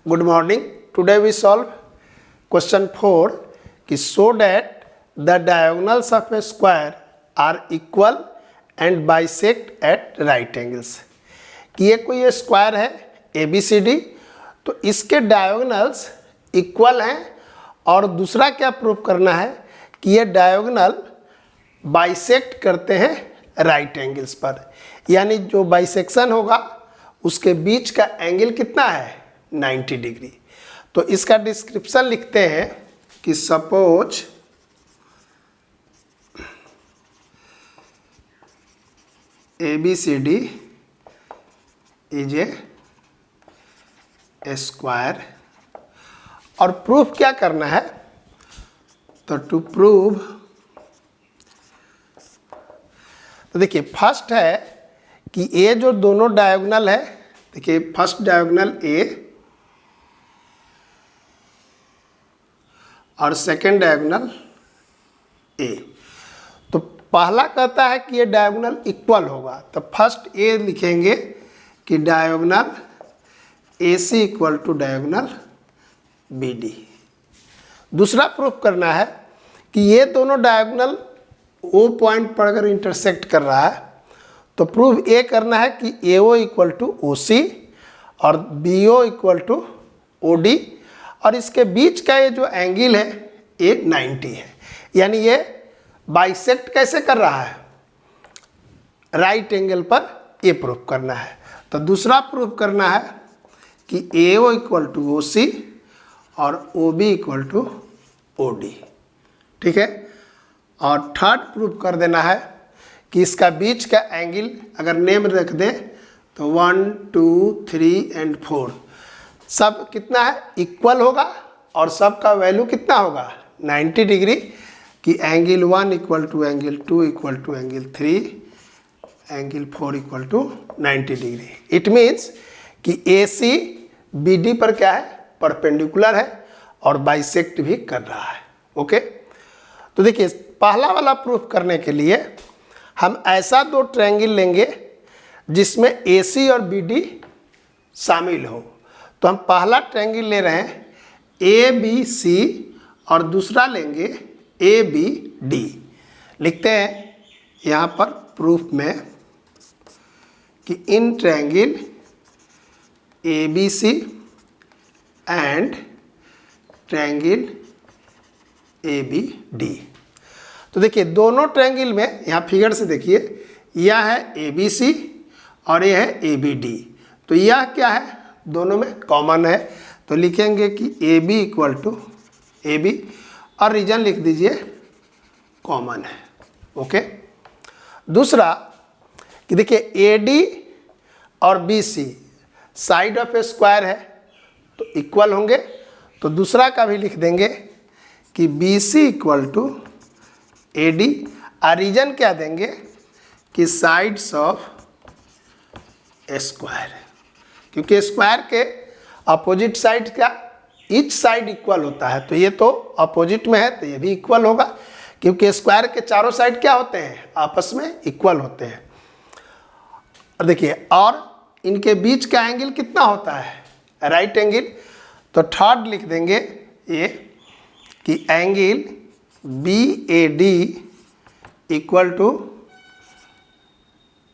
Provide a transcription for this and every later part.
Good morning. Today we solve question 4 कि so that the diagonals of a square are equal and bisect at right angles. कि ये कोई square है ABCD, तो इसके diagonals equal हैं और दूसरा क्या प्रूव करना है कि ये डायगोनल बाइसेक्ट करते हैं राइट एंगल्स पर, यानी जो बाइसेक्शन होगा उसके बीच का एंगल कितना है 90 डिग्री। तो इसका डिस्क्रिप्शन लिखते हैं कि suppose ABCD is a square, और प्रूफ क्या करना है, तो टू प्रूव, तो देखिए फर्स्ट है कि ए जो दोनों डायगोनल है, देखिए फर्स्ट डायगोनल ए और सेकंड डायगोनल ए, तो पहला कहता है कि ये डायगोनल इक्वल होगा, तो फर्स्ट ए लिखेंगे कि diagonal AC equal to diagonal BD। दूसरा प्रूफ करना है कि ये दोनों डायगोनल O पॉइंट पर अगर इंटरसेक्ट कर रहा है तो प्रूफ ये करना है कि AO इक्वल टू OC और BO इक्वल टू OD, और इसके बीच का ये जो एंगल है ये 90 है, यानी ये बाइसेक्ट कैसे कर रहा है राइट एंगल पर, ये प्रूफ करना है। तो दूसरा प्रूफ करना है कि AO इक्वल टू OC और OB इक्वल टू OD, ठीक है। और थर्ड प्रूफ कर देना है कि इसका बीच का एंगल अगर नेम रख दे तो 1 2 3 एंड 4 सब कितना है इक्वल होगा, और सब का वैल्यू कितना होगा 90 डिग्री, कि angle 1 equal to angle 2 equal to angle 3 angle 4 equal to 90 degree. It means कि AC BD पर क्या है परपेंडिकुलर है और बाइसेक्ट भी कर रहा है। ओके, तो देखिए पहला वाला प्रूफ करने के लिए हम ऐसा दो ट्रायंगल लेंगे जिसमें AC और BD शामिल हो। तो हम पहला ट्रायंगल ले रहे हैं ABC और दूसरा लेंगे ABD। लिखते हैं यहाँ पर प्रूफ में कि in triangle ABC and triangle ABD, तो देखिए दोनों ट्रायंगल में यहाँ फिगर से देखिए यह है ABC और यह है ABD, तो यह क्या है दोनों में कॉमन है, तो लिखेंगे कि AB इक्वल टू AB और रीजन लिख दीजिए कॉमन है। ओके, दूसरा कि देखिए AD और BC side of A square है तो इक्वल होंगे, तो दूसरा का भी लिख देंगे कि BC इक्वल टू AD, और रीजन क्या देंगे कि साइड्स ऑफ ए स्क्वायर, क्योंकि स्क्वायर के अपोजिट साइड क्या ईच साइड इक्वल होता है, तो ये तो अपोजिट में है तो ये भी इक्वल होगा, क्योंकि स्क्वायर के चारों साइड क्या होते हैं आपस में इक्वल होते हैं। और देखिए और इनके बीच का एंगल कितना होता है राइट एंगल, तो थर्ड लिख देंगे ये कि angle BAD equal to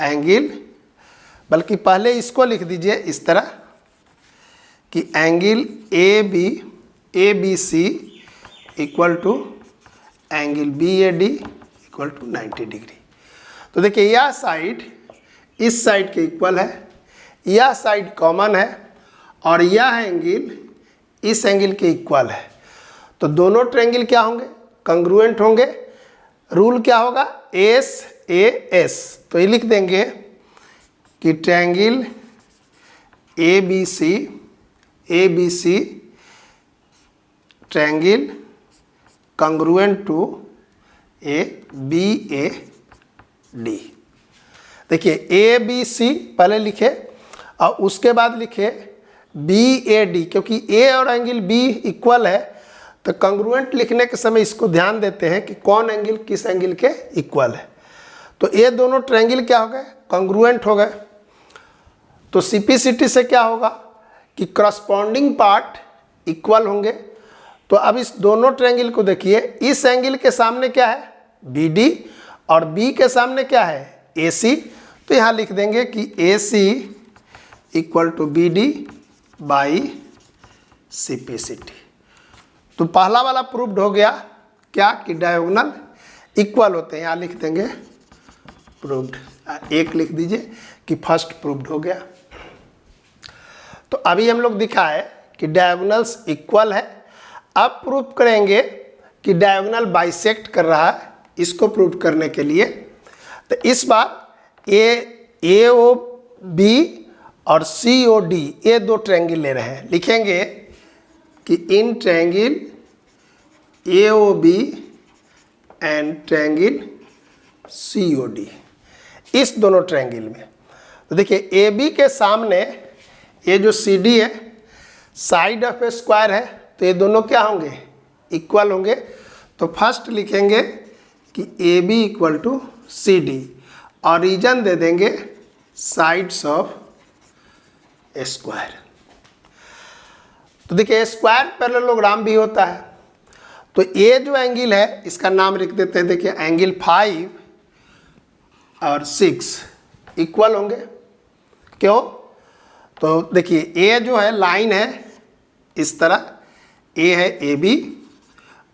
angle, बल्कि पहले इसको लिख दीजिए इस तरह कि angle ABC equal to angle BAD equal to 90 degree. तो देखिए यह साइड इस साइड के इक्वल है, यह साइड कॉमन है, और यह एंगल इस एंगल के इक्वल है, तो दोनों ट्रायंगल क्या होंगे कंग्रुएंट होंगे। रूल क्या होगा SAS, तो ये लिख देंगे कि triangle ABC triangle congruent to BAD। देखिए ABC पहले लिखे और उसके बाद लिखे BAD, क्योंकि A और एंगल B इक्वल है, तो कंग्रुएंट लिखने के समय इसको ध्यान देते हैं कि कौन एंगल किस एंगल के इक्वल है। तो ये दोनों ट्रायंगल क्या हो गए कंग्रुएंट हो गए। तो CPCT से क्या होगा कि करस्पॉन्डिंग पार्ट इक्वल होंगे। तो अब इस दोनों ट्रायंगल को देखिए, इस एंगल के सामने क्या है BD और B के सामने क्या है AC। तो यहाँ लिख देंगे कि AC equal to BD by CPCT। तो पहला वाला प्रूव्ड हो गया क्या कि डायगोनल इक्वल होते हैं। यहाँ लिख देंगे प्रूव्ड, एक लिख दीजिए कि फर्स्ट प्रूव्ड हो गया। तो अभी हम लोग दिखा है कि डायगोनल्स इक्वल है। अब प्रूव करेंगे कि डायगोनल बाइसेक्ट कर रहा है। इसको प्रूव करने के लिए तो इस बार AOB और COD ये दो ट्रायंगल ले रहे हैं। लिखेंगे कि in triangle AOB and triangle COD, इस दोनों ट्रायंगल में तो देखिए AB के सामने ये जो CD है साइड ऑफ ए स्क्वायर है, तो ये दोनों क्या होंगे इक्वल होंगे। तो फर्स्ट लिखेंगे कि AB इक्वल टू CD और रीजन दे देंगे साइड्स ऑफ ए स्क्वायर। तो देखिए स्क्वायर पैरेललोग्राम भी होता है। तो ये जो एंगल है इसका नाम लिख देते हैं, देखिए एंगल 5 और 6 इक्वल होंगे। क्यों? तो देखिए ये जो है लाइन है इस तरह, ये है AB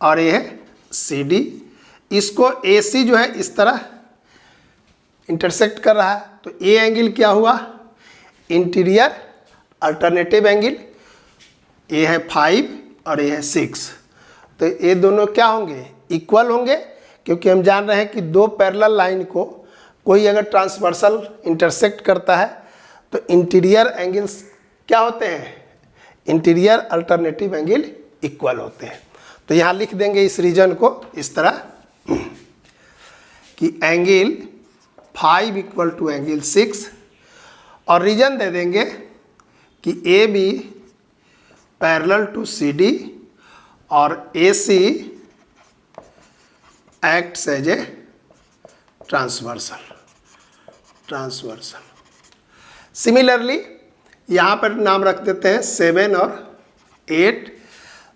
और ये है CD। इसको AC जो है इस तरह इंटरसेक्ट कर रहा है। तो ये एंगल क्या हुआ इंटीरियर अल्टरनेटिव एंगल। ये है 5 और ये है 6। तो ये दोनों क्या होंगे इक्वल होंगे, क्योंकि हम जान रहे हैं कि दो पैरेलल लाइन को कोई अगर ट्रांसवर्सल इंटरसेक्ट करता है तो इंटीरियर एंगल्स क्या होते हैं इंटीरियर अल्टरनेटिव एंगल इक्वल होते हैं। तो यहाँ लिख देंगे इस रीजन को इस तरह कि एंगल 5 इक्वल टू एंगल 6 और रीजन दे देंगे कि AB पैरेलल टू CD और AC acts as a transversal. Similarly यहाँ पर नाम रख देते हैं 7 और 8।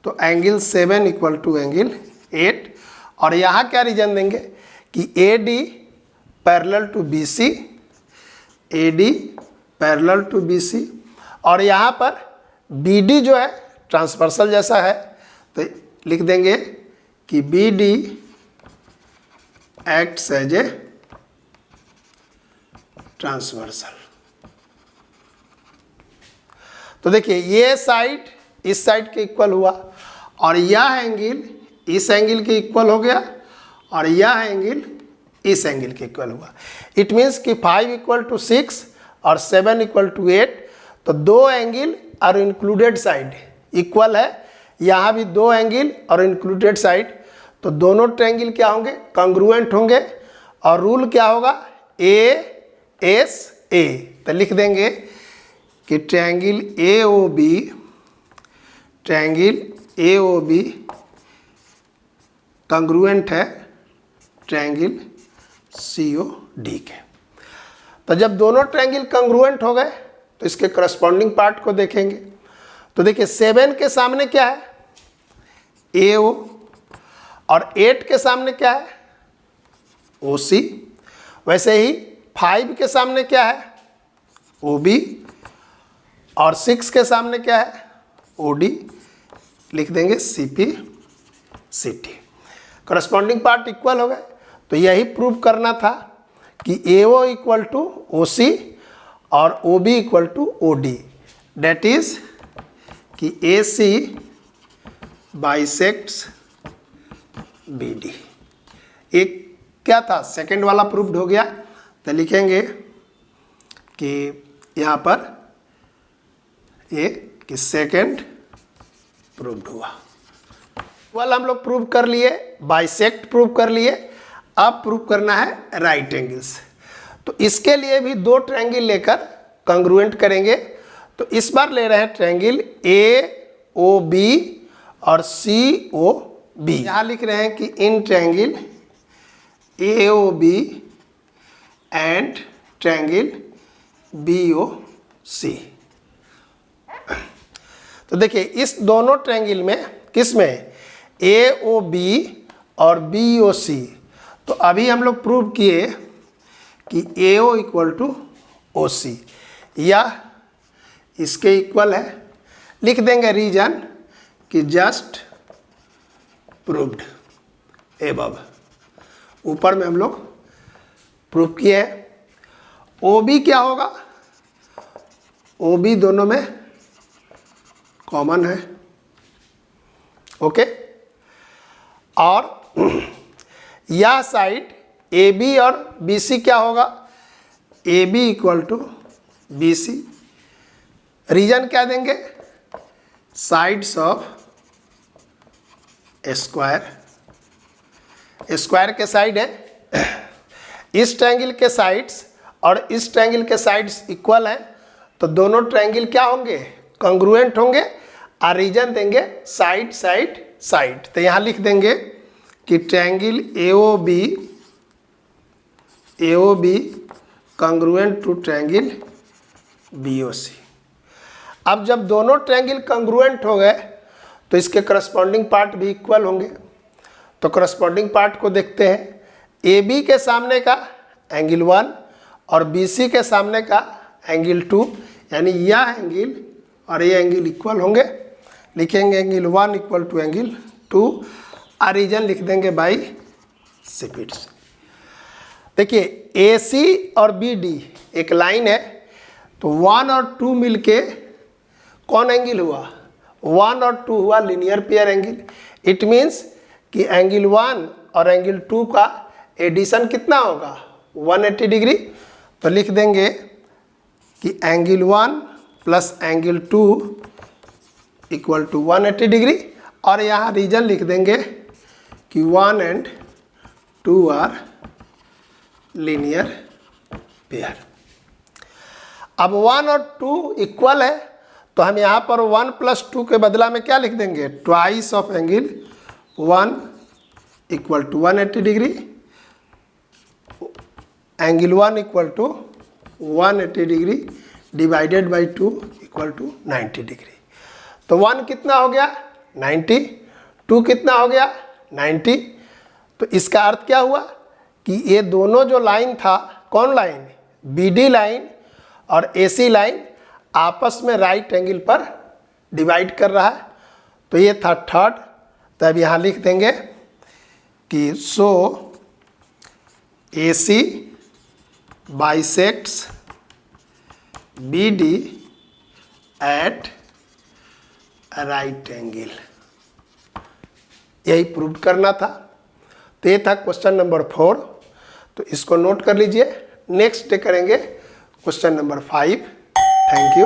तो एंगल 7 इक्वल टू एंगल 8 और यहाँ क्या रीजन देंगे कि AD parallel to BC, AD parallel to BC और यहाँ पर BD जो है ट्रांसवर्सल जैसा है, तो लिख देंगे कि BD acts as a transversal. तो देखिए ये साइड इस साइड के इक्वल हुआ और यह एंगल इस एंगल के इक्वल हो गया और यह एंगल इस एंगल के इक्वल हुआ। इट मीन्स कि 5 इक्वल टू 6 और 7 इक्वल टू 8। तो दो एंगल और इंक्लूडेड साइड इक्वल है। यहाँ भी दो एंगल और इंक्लूडेड साइड, तो दोनों ट्रायंगल क्या होंगे कॉन्ग्रुएंट होंगे। और रूल क्या होगा ASA। तो लिख देंगे कि ट्रायंगल AOB कॉन्ग्रुएंट है ट्रायंगल COD के। तो जब दोनों ट्रायंगल कॉन्ग्रुएंट हो गए तो इसके करस्पॉन्डिंग पार्ट को देखेंगे। तो देखिए 7 के सामने क्या है AO और 8 के सामने क्या है OC। वैसे ही 5 के सामने क्या है OB और 6 के सामने क्या है OD। लिख देंगे CPCT। करस्पॉन्डिंग पार्ट इक्वल हो गए। तो यही प्रूव करना था कि AO इक्वल टू OC और OB equal to OD। That is कि AC बाइसेक्ट्स BD। एक क्या था सेकंड वाला प्रूव्ड हो गया। तो लिखेंगे कि यहाँ पर ये कि सेकंड प्रूव्ड हुआ। वाला हम लोग प्रूव कर लिए, बाइसेक्ट प्रूव कर लिए। अब प्रूव करना है राइट एंगल्स। तो इसके लिए भी दो ट्रायंगल लेकर कॉन्ग्रुएंट करेंगे। तो इस बार ले रहे हैं ट्रायंगल AOB और COB। यहाँ लिख रहे हैं कि in triangle AOB and triangle BOC। तो देखिए इस दोनों ट्रायंगल में किस में AOB और BOC, तो अभी हम लोग प्रूव किए कि AO इक्वल टू OC या इसके इक्वल है। लिख देंगे रीजन कि जस्ट प्रूव्ड एबव, ऊपर में हम लोग प्रूव किए हैं। OB क्या होगा, OB दोनों में कॉमन है, ओके। और यह साइड AB और BC क्या होगा, AB equal to BC। Reason क्या देंगे, साइड्स ऑफ स्क्वायर, स्क्वायर के साइड है, इस ट्रायंगल के साइड्स और इस ट्रायंगल के साइड्स इक्वल हैं, तो दोनों ट्रायंगल क्या होंगे, कॉन्ग्रुएंट होंगे। और रीजन देंगे साइड साइड साइड, तो यहाँ लिख देंगे कि triangle AOB congruent to triangle BOC। अब जब दोनों ट्रायंगल कॉन्ग्रुएंट हो गए तो इसके करस्पॉन्डिंग पार्ट भी इक्वल होंगे। तो करस्पॉन्डिंग पार्ट को देखते हैं। AB के सामने का एंगल 1 और BC के सामने का एंगल 2, यानी यह एंगल और ये एंगल इक्वल होंगे। लिखेंगे एंगल 1 इक्वल टू एंगल 2, और रीजन लिख देंगे बाई सिपिट्स। देखिए AC और BD एक लाइन है, तो 1 और 2 मिलके कौन एंगल हुआ, 1 और 2 हुआ linear pair angle. It means कि एंगल 1 और एंगल 2 का एडिशन कितना होगा, 180 डिग्री। तो लिख देंगे कि angle 1 plus angle 2 equal to 180 degree, और यहाँ रीजन लिख देंगे कि 1 and 2 आर लीनियर पेयर। अब 1 और 2 इक्वल है, तो हम यहाँ पर 1 प्लस 2 के बदला में क्या लिख देंगे, twice of angle 1 equal to 180 degree, angle 1 equal to 180 degree divided by 2 equal to 90 degree. तो 1 कितना हो गया 90, 2 कितना हो गया 90। तो इसका अर्थ क्या हुआ कि ये दोनों जो लाइन था, कौन लाइन, BD लाइन और AC लाइन आपस में राइट एंगल पर डिवाइड कर रहा है। तो ये था थर्ड। तो अब यहाँ लिख देंगे कि so AC bisects BD at right angle, यही प्रूव करना था। तो ये था क्वेश्चन नंबर 4। तो इसको नोट कर लीजिए। नेक्स्ट डे करेंगे क्वेश्चन नंबर 5। Thank you.